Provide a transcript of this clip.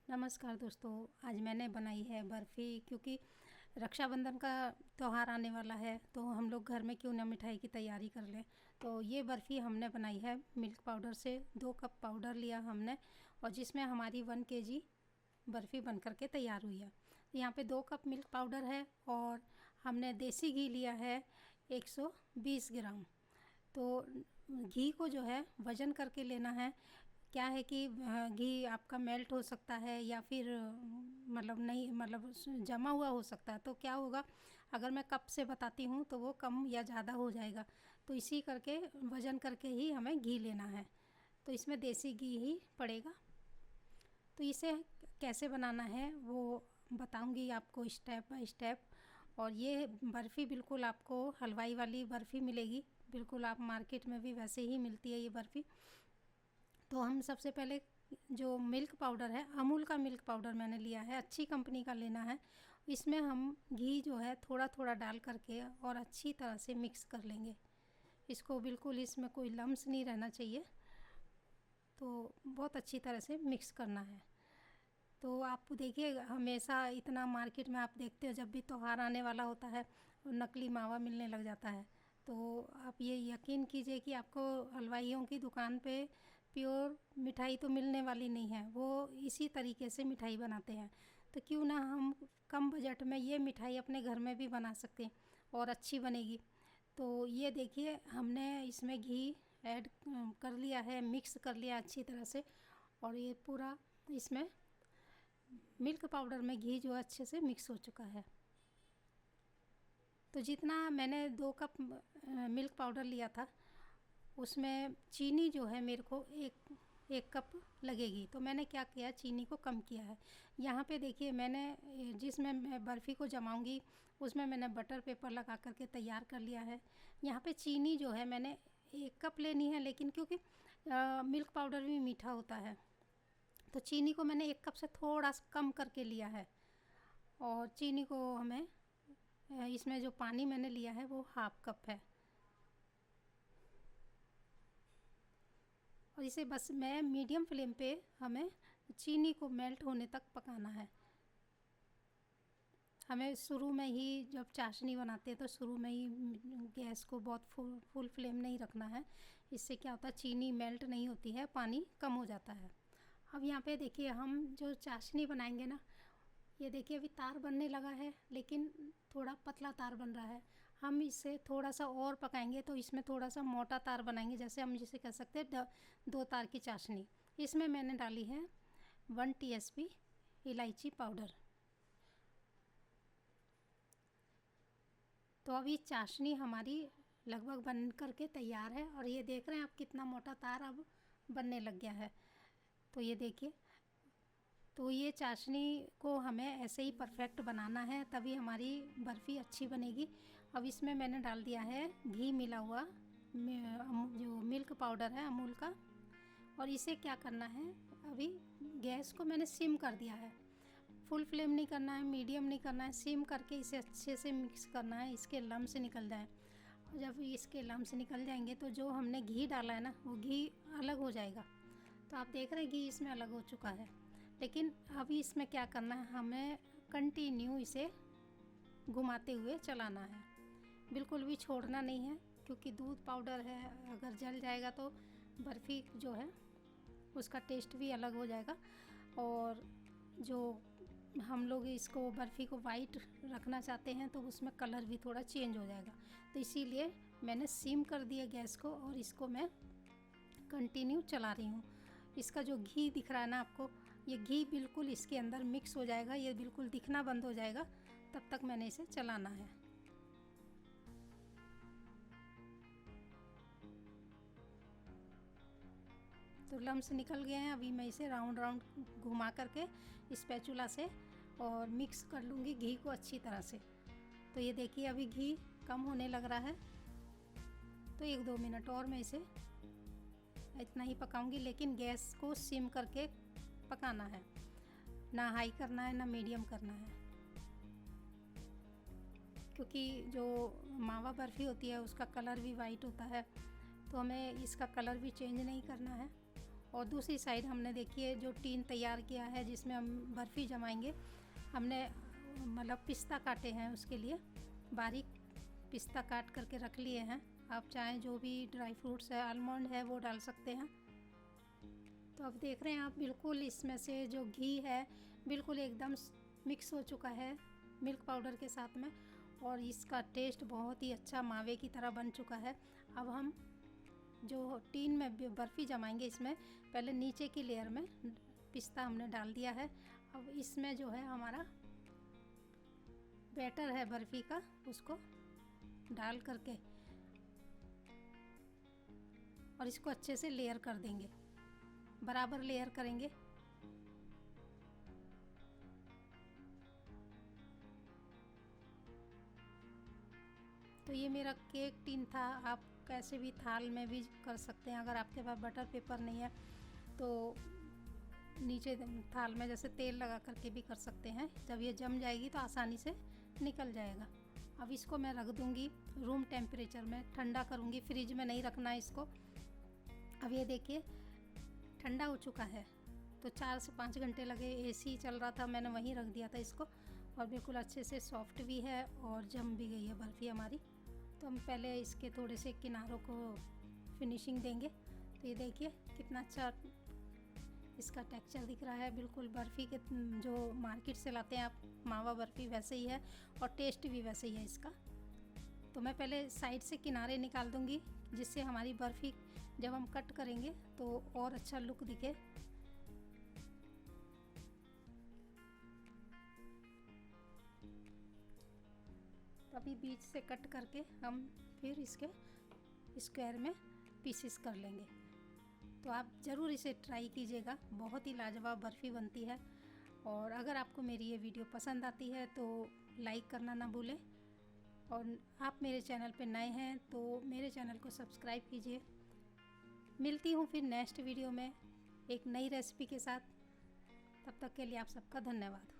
नमस्कार दोस्तों। आज मैंने बनाई है बर्फ़ी, क्योंकि रक्षाबंधन का त्यौहार आने वाला है तो हम लोग घर में क्यों ना मिठाई की तैयारी कर लें। तो ये बर्फ़ी हमने बनाई है मिल्क पाउडर से। 2 कप पाउडर लिया हमने और जिसमें हमारी 1 केजी बर्फ़ी बन कर के तैयार हुई है। यहाँ पे 2 कप मिल्क पाउडर है और हमने देसी घी लिया है 120 ग्राम। तो घी को जो है वज़न करके लेना है। क्या है कि घी आपका मेल्ट हो सकता है या फिर मतलब नहीं, मतलब जमा हुआ हो सकता है। तो क्या होगा, अगर मैं कप से बताती हूँ तो वो कम या ज़्यादा हो जाएगा। तो इसी करके वज़न करके ही हमें घी लेना है। तो इसमें देसी घी ही पड़ेगा। तो इसे कैसे बनाना है वो बताऊंगी आपको स्टेप बाय स्टेप। और ये बर्फ़ी बिल्कुल आपको हलवाई वाली बर्फ़ी मिलेगी, बिल्कुल आप मार्केट में भी वैसे ही मिलती है ये बर्फ़ी। तो हम सबसे पहले जो मिल्क पाउडर है, अमूल का मिल्क पाउडर मैंने लिया है, अच्छी कंपनी का लेना है। इसमें हम घी जो है थोड़ा थोड़ा डाल करके और अच्छी तरह से मिक्स कर लेंगे इसको। बिल्कुल इसमें कोई लम्स नहीं रहना चाहिए, तो बहुत अच्छी तरह से मिक्स करना है। तो आप देखिए, हमेशा इतना मार्केट में आप देखते हो जब भी त्योहार आने वाला होता है नकली मावा मिलने लग जाता है। तो आप ये यकीन कीजिए कि आपको हलवाइयों की दुकान पे प्योर मिठाई तो मिलने वाली नहीं है। वो इसी तरीके से मिठाई बनाते हैं। तो क्यों ना हम कम बजट में ये मिठाई अपने घर में भी बना सकते हैं और अच्छी बनेगी। तो ये देखिए, हमने इसमें घी ऐड कर लिया है, मिक्स कर लिया अच्छी तरह से। और ये पूरा इसमें मिल्क पाउडर में घी जो अच्छे से मिक्स हो चुका है। तो जितना मैंने 2 कप मिल्क पाउडर लिया था उसमें चीनी जो है मेरे को एक कप लगेगी। तो मैंने क्या किया, चीनी को कम किया है। यहाँ पे देखिए, मैंने जिसमें मैं बर्फ़ी को जमाऊंगी उसमें मैंने बटर पेपर लगा करके तैयार कर लिया है। यहाँ पे चीनी जो है मैंने 1 कप लेनी है, लेकिन क्योंकि मिल्क पाउडर भी मीठा होता है तो चीनी को मैंने 1 कप से थोड़ा सा कम करके लिया है। और चीनी को हमें इसमें जो पानी मैंने लिया है वो ½ कप है। और इसे बस मैं मीडियम फ्लेम पे हमें चीनी को मेल्ट होने तक पकाना है। हमें शुरू में ही जब चाशनी बनाते हैं तो शुरू में ही गैस को बहुत फुल फ्लेम नहीं रखना है। इससे क्या होता है, चीनी मेल्ट नहीं होती है, पानी कम हो जाता है। अब यहाँ पे देखिए, हम जो चाशनी बनाएंगे ना, ये देखिए अभी तार बनने लगा है, लेकिन थोड़ा पतला तार बन रहा है। हम इसे थोड़ा सा और पकाएंगे तो इसमें थोड़ा सा मोटा तार बनाएंगे, जैसे हम जिसे कह सकते हैं 2 तार की चाशनी। इसमें मैंने डाली है 1 टीएसपी इलायची पाउडर। तो अभी चाशनी हमारी लगभग बन करके तैयार है। और ये देख रहे हैं आप कितना मोटा तार अब बनने लग गया है। तो ये देखिए, तो ये चाशनी को हमें ऐसे ही परफेक्ट बनाना है, तभी हमारी बर्फ़ी अच्छी बनेगी। अब इसमें मैंने डाल दिया है घी मिला हुआ जो मिल्क पाउडर है अमूल का। और इसे क्या करना है, अभी गैस को मैंने सिम कर दिया है। फुल फ्लेम नहीं करना है, मीडियम नहीं करना है, सिम करके इसे अच्छे से मिक्स करना है, इसके लम्स निकल जाए। और जब इसके लम्स निकल जाएंगे तो जो हमने घी डाला है ना, वो घी अलग हो जाएगा। तो आप देख रहे हैं घी इसमें अलग हो चुका है। लेकिन अभी इसमें क्या करना है, हमें कंटिन्यू इसे घुमाते हुए चलाना है, बिल्कुल भी छोड़ना नहीं है। क्योंकि दूध पाउडर है, अगर जल जाएगा तो बर्फ़ी जो है उसका टेस्ट भी अलग हो जाएगा। और जो हम लोग इसको बर्फ़ी को वाइट रखना चाहते हैं तो उसमें कलर भी थोड़ा चेंज हो जाएगा। तो इसीलिए मैंने सिम कर दिया गैस को और इसको मैं कंटिन्यू चला रही हूँ। इसका जो घी दिख रहा है ना आपको, ये घी बिल्कुल इसके अंदर मिक्स हो जाएगा, ये बिल्कुल दिखना बंद हो जाएगा, तब तक मैंने इसे चलाना है। तो लम्स निकल गए हैं। अभी मैं इसे राउंड राउंड घुमा करके स्पैचुला से और मिक्स कर लूँगी घी को अच्छी तरह से। तो ये देखिए, अभी घी कम होने लग रहा है। तो 1-2 मिनट और मैं इसे इतना ही पकाऊंगी, लेकिन गैस को सिम करके पकाना है, ना हाई करना है ना मीडियम करना है। क्योंकि जो मावा बर्फ़ी होती है उसका कलर भी वाइट होता है, तो हमें इसका कलर भी चेंज नहीं करना है। और दूसरी साइड हमने देखिए जो टीन तैयार किया है जिसमें हम बर्फ़ी जमाएंगे, हमने मतलब पिस्ता काटे हैं, उसके लिए बारीक पिस्ता काट करके रख लिए हैं। आप चाहें जो भी ड्राई फ्रूट्स है, आलमंड है, वो डाल सकते हैं। तो अब देख रहे हैं आप, बिल्कुल इसमें से जो घी है बिल्कुल एकदम मिक्स हो चुका है मिल्क पाउडर के साथ में, और इसका टेस्ट बहुत ही अच्छा मावे की तरह बन चुका है। अब हम जो टीन में बर्फ़ी जमाएंगे, इसमें पहले नीचे की लेयर में पिस्ता हमने डाल दिया है। अब इसमें जो है हमारा बैटर है बर्फ़ी का, उसको डाल करके और इसको अच्छे से लेयर कर देंगे, बराबर लेयर करेंगे। तो ये मेरा केक टिन था, आप कैसे भी थाल में भी कर सकते हैं। अगर आपके पास बटर पेपर नहीं है तो नीचे थाल में जैसे तेल लगा करके भी कर सकते हैं। जब ये जम जाएगी तो आसानी से निकल जाएगा। अब इसको मैं रख दूँगी रूम टेम्परेचर में, ठंडा करूँगी, फ्रिज में नहीं रखना है इसको। अब ये देखिए ठंडा हो चुका है, तो 4 से 5 घंटे लगे, एसी चल रहा था, मैंने वहीं रख दिया था इसको, और बिल्कुल अच्छे से सॉफ्ट भी है और जम भी गई है बर्फ़ी हमारी। तो हम पहले इसके थोड़े से किनारों को फिनिशिंग देंगे। तो ये देखिए कितना अच्छा इसका टेक्सचर दिख रहा है, बिल्कुल बर्फ़ी के जो मार्केट से लाते हैं आप मावा बर्फ़ी वैसे ही है, और टेस्ट भी वैसे ही है इसका। तो मैं पहले साइड से किनारे निकाल दूंगी, जिससे हमारी बर्फ़ी जब हम कट करेंगे तो और अच्छा लुक दिखे। तो अभी बीच से कट करके हम फिर इसके स्क्वायर में पीसेस कर लेंगे। तो आप ज़रूर इसे ट्राई कीजिएगा, बहुत ही लाजवाब बर्फ़ी बनती है। और अगर आपको मेरी ये वीडियो पसंद आती है तो लाइक करना ना भूलें, और आप मेरे चैनल पे नए हैं तो मेरे चैनल को सब्सक्राइब कीजिए। मिलती हूँ फिर नेक्स्ट वीडियो में एक नई रेसिपी के साथ। तब तक के लिए आप सबका धन्यवाद।